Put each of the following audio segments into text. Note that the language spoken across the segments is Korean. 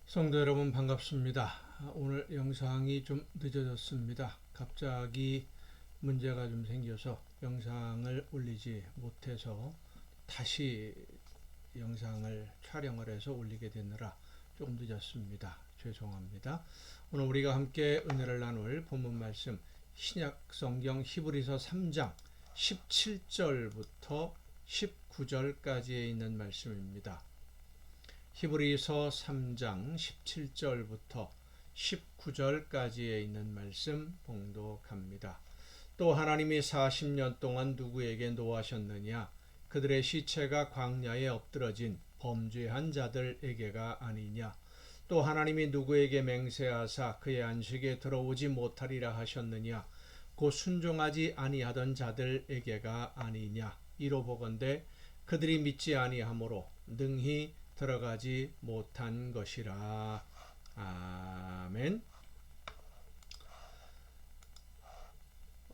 성도 여러분 반갑습니다. 오늘 영상이 좀 늦어졌습니다. 갑자기 문제가 좀 생겨서 영상을 올리지 못해서 다시 영상을 촬영을 해서 올리게 되느라 조금 늦었습니다. 죄송합니다. 오늘 우리가 함께 은혜를 나눌 본문 말씀 신약 성경 히브리서 3장 17절부터 19절까지에 있는 말씀입니다. 히브리서 3장 17절부터 19절까지에 있는 말씀 봉독합니다. 또 하나님이 40년 동안 누구에게 노하셨느냐? 그들의 시체가 광야에 엎드러진 범죄한 자들에게가 아니냐? 또 하나님이 누구에게 맹세하사 그의 안식에 들어오지 못하리라 하셨느냐? 곧 순종하지 아니하던 자들에게가 아니냐? 이로 보건대 그들이 믿지 아니하므로 능히 들어가지 못한 것이라. 아멘.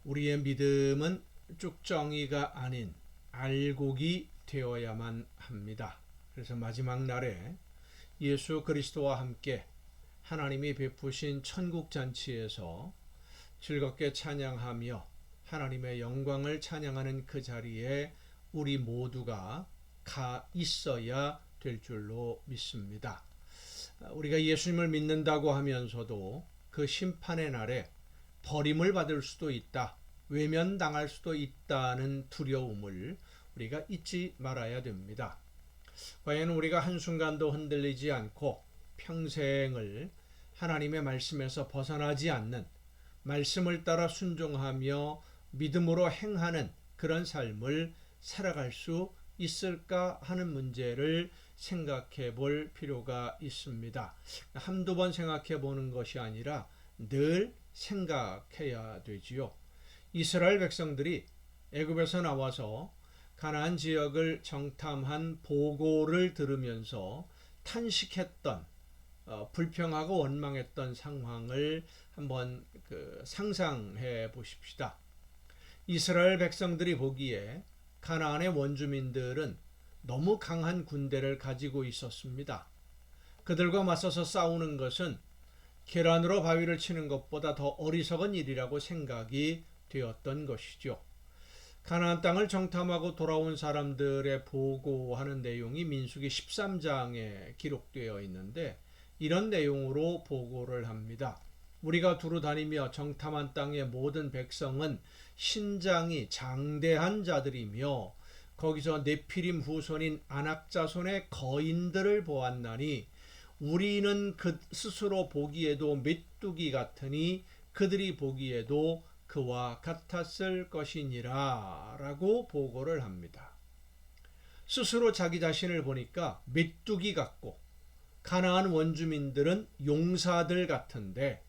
우리의 믿음은 쭉정이가 아닌 알곡이 되어야만 합니다. 그래서 마지막 날에 예수 그리스도와 함께 하나님이 베푸신 천국잔치에서 즐겁게 찬양하며 하나님의 영광을 찬양하는 그 자리에 우리 모두가 가 있어야 될 줄로 믿습니다. 우리가 예수님을 믿는다고 하면서도 그 심판의 날에 버림을 받을 수도 있다, 외면당할 수도 있다는 두려움을 우리가 잊지 말아야 됩니다. 과연 우리가 한순간도 흔들리지 않고 평생을 하나님의 말씀에서 벗어나지 않는, 말씀을 따라 순종하며 믿음으로 행하는 그런 삶을 살아갈 수 있을까 하는 문제를 생각해 볼 필요가 있습니다. 한두 번 생각해 보는 것이 아니라 늘 생각해야 되지요. 이스라엘 백성들이 애굽에서 나와서 가나안 지역을 정탐한 보고를 들으면서 탄식했던, 불평하고 원망했던 상황을 한번 상상해 보십시다. 이스라엘 백성들이 보기에 가나안의 원주민들은 너무 강한 군대를 가지고 있었습니다. 그들과 맞서서 싸우는 것은 계란으로 바위를 치는 것보다 더 어리석은 일이라고 생각이 되었던 것이죠. 가나안 땅을 정탐하고 돌아온 사람들의 보고하는 내용이 민수기 13장에 기록되어 있는데 이런 내용으로 보고를 합니다. 우리가 두루 다니며 정탐한 땅의 모든 백성은 신장이 장대한 자들이며 거기서 네피림 후손인 아낙 자손의 거인들을 보았나니 우리는 그 스스로 보기에도 메뚜기 같으니 그들이 보기에도 그와 같았을 것이니라 라고 보고를 합니다. 스스로 자기 자신을 보니까 메뚜기 같고 가나안 원주민들은 용사들 같은데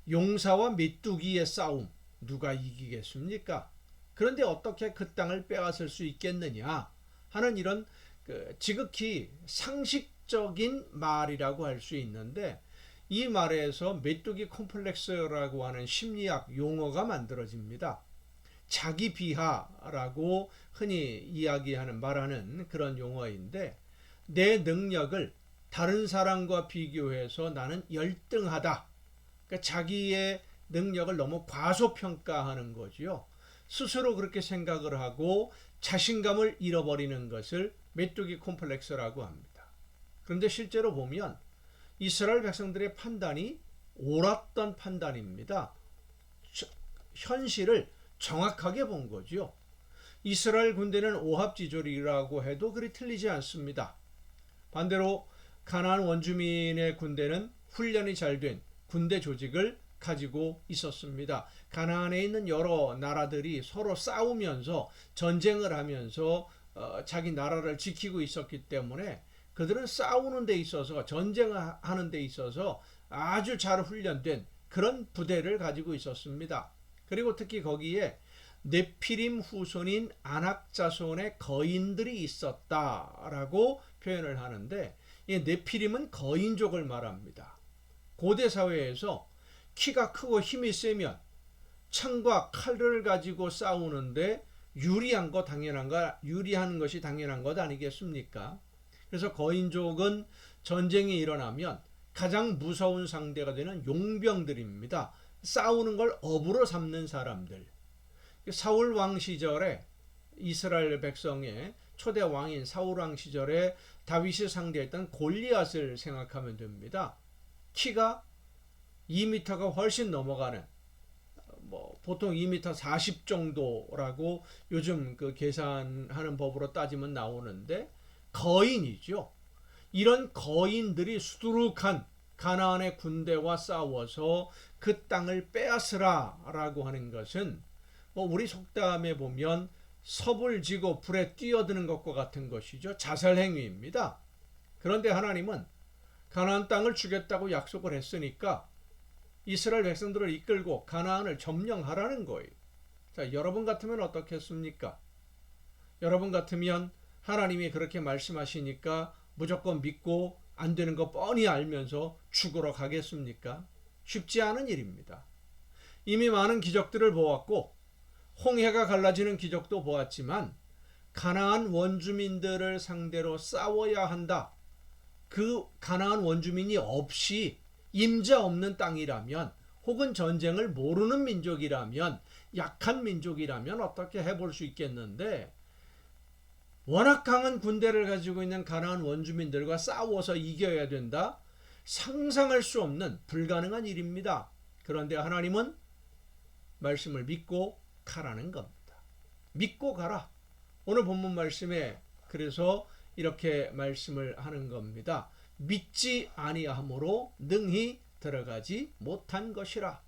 용사와 메뚜기의 싸움 누가 이기겠습니까? 그런데 어떻게 그 땅을 빼앗을 수 있겠느냐 하는 이런 지극히 상식적인 말이라고 할 수 있는데 이 말에서 메뚜기 콤플렉스라고 하는 심리학 용어가 만들어집니다. 자기 비하라고 흔히 말하는 그런 용어인데 내 능력을 다른 사람과 비교해서 나는 열등하다. 그러니까 자기의 능력을 너무 과소평가하는 거지요. 스스로 그렇게 생각을 하고 자신감을 잃어버리는 것을 메뚜기 콤플렉스라고 합니다. 그런데 실제로 보면 이스라엘 백성들의 판단이 옳았던 판단입니다. 현실을 정확하게 본 거죠. 이스라엘 군대는 오합지졸이라고 해도 그리 틀리지 않습니다. 반대로 가나안 원주민의 군대는 훈련이 잘 된 군대 조직을 가지고 있었습니다. 가나안에 있는 여러 나라들이 서로 싸우면서 전쟁을 하면서 자기 나라를 지키고 있었기 때문에 그들은 싸우는 데 있어서, 전쟁하는 데 있어서 아주 잘 훈련된 그런 부대를 가지고 있었습니다. 그리고 특히 거기에 네피림 후손인 아낙 자손의 거인들이 있었다라고 표현을 하는데 이 네피림은 거인족을 말합니다. 고대 사회에서 키가 크고 힘이 세면 창과 칼을 가지고 싸우는데 유리한 것이 당연한 것 아니겠습니까? 그래서 거인족은 전쟁이 일어나면 가장 무서운 상대가 되는 용병들입니다. 싸우는 걸 업으로 삼는 사람들. 사울 왕 시절에 이스라엘 백성의 초대 왕인 사울 왕 시절에 다윗이 상대했던 골리앗을 생각하면 됩니다. 키가 2m가 훨씬 넘어가는, 보통 2m 40 정도라고 요즘 그 계산하는 법으로 따지면 나오는데 거인이죠. 이런 거인들이 수두룩한 가나안의 군대와 싸워서 그 땅을 빼앗으라라고 하는 것은 우리 속담에 보면 섭을 지고 불에 뛰어드는 것과 같은 것이죠. 자살 행위입니다. 그런데 하나님은 가나안 땅을 주겠다고 약속을 했으니까 이스라엘 백성들을 이끌고 가나안을 점령하라는 거예요. 자, 여러분 같으면 어떻겠습니까? 여러분 같으면 하나님이 그렇게 말씀하시니까 무조건 믿고 안 되는 거 뻔히 알면서 죽으러 가겠습니까? 쉽지 않은 일입니다. 이미 많은 기적들을 보았고 홍해가 갈라지는 기적도 보았지만 가나안 원주민들을 상대로 싸워야 한다. 그 가나안 원주민이 없이 임자 없는 땅이라면 혹은 전쟁을 모르는 민족이라면 약한 민족이라면 어떻게 해볼 수 있겠는데 워낙 강한 군대를 가지고 있는 가나안 원주민들과 싸워서 이겨야 된다? 상상할 수 없는 불가능한 일입니다. 그런데 하나님은 말씀을 믿고 가라는 겁니다. 믿고 가라. 오늘 본문 말씀에 그래서 이렇게 말씀을 하는 겁니다. 믿지 아니함으로 능히 들어가지 못한 것이라.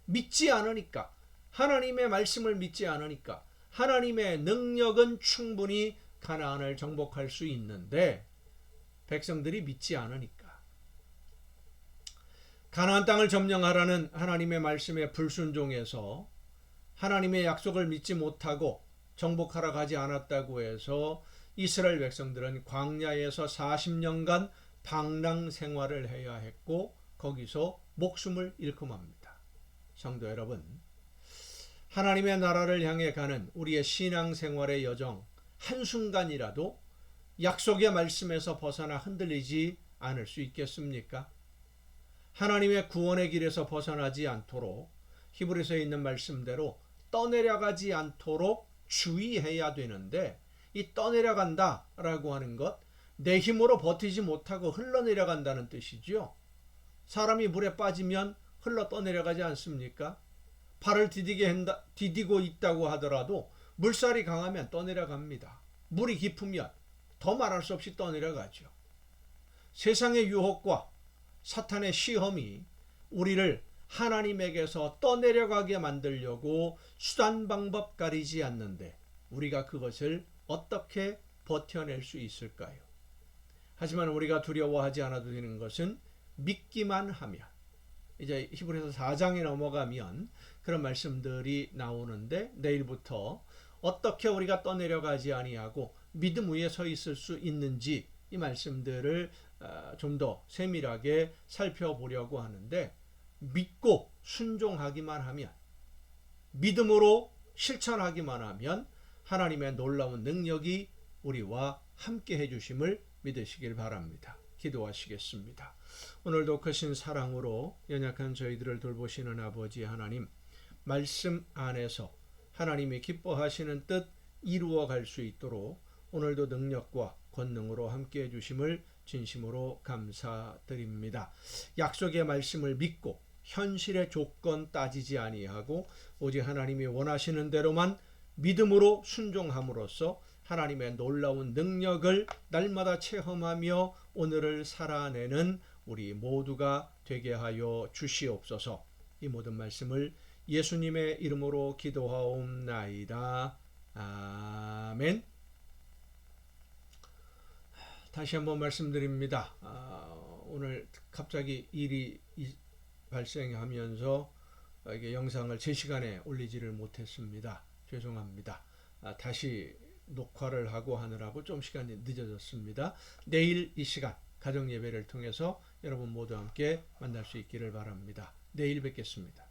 믿지 않으니까, 하나님의 말씀을 믿지 않으니까 하나님의 능력은 충분히 가나안을 정복할 수 있는데 백성들이 믿지 않으니까 가나안 땅을 점령하라는 하나님의 말씀에 불순종해서 하나님의 약속을 믿지 못하고 정복하러 가지 않았다고 해서 이스라엘 백성들은 광야에서 40년간 방랑 생활을 해야 했고 거기서 목숨을 잃고 맙니다. 성도 여러분, 하나님의 나라를 향해 가는 우리의 신앙생활의 여정 한순간이라도 약속의 말씀에서 벗어나 흔들리지 않을 수 있겠습니까? 하나님의 구원의 길에서 벗어나지 않도록 히브리서에 있는 말씀대로 떠내려가지 않도록 주의해야 되는데 이 떠내려간다 라고 하는 것 내 힘으로 버티지 못하고 흘러내려간다는 뜻이죠. 사람이 물에 빠지면 흘러 떠내려가지 않습니까? 발을 디디고 있다고 하더라도 물살이 강하면 떠내려갑니다. 물이 깊으면 더 말할 수 없이 떠내려가죠. 세상의 유혹과 사탄의 시험이 우리를 하나님에게서 떠내려가게 만들려고 수단 방법 가리지 않는데 우리가 그것을 어떻게 버텨낼 수 있을까요? 하지만 우리가 두려워하지 않아도 되는 것은 믿기만 하면, 이제 히브리서 4장에 넘어가면 그런 말씀들이 나오는데 내일부터 어떻게 우리가 떠내려가지 아니하고 믿음 위에 서 있을 수 있는지 이 말씀들을 좀 더 세밀하게 살펴보려고 하는데 믿고 순종하기만 하면, 믿음으로 실천하기만 하면 하나님의 놀라운 능력이 우리와 함께 해주심을 믿으시길 바랍니다. 기도하시겠습니다. 오늘도 크신 사랑으로 연약한 저희들을 돌보시는 아버지 하나님, 말씀 안에서 하나님이 기뻐하시는 뜻 이루어 갈 수 있도록 오늘도 능력과 권능으로 함께 해주심을 진심으로 감사드립니다. 약속의 말씀을 믿고 현실의 조건 따지지 아니하고 오직 하나님이 원하시는 대로만 믿음으로 순종함으로써 하나님의 놀라운 능력을 날마다 체험하며 오늘을 살아내는 우리 모두가 되게 하여 주시옵소서. 이 모든 말씀을 예수님의 이름으로 기도하옵나이다. 아멘. 다시 한번 말씀드립니다. 오늘 갑자기 일이 발생하면서 이게 영상을 제 시간에 올리지를 못했습니다. 죄송합니다. 다시 녹화를 하고 하느라고 좀 시간이 늦어졌습니다. 내일 이 시간 가정 예배를 통해서 여러분 모두 함께 만날 수 있기를 바랍니다. 내일 뵙겠습니다.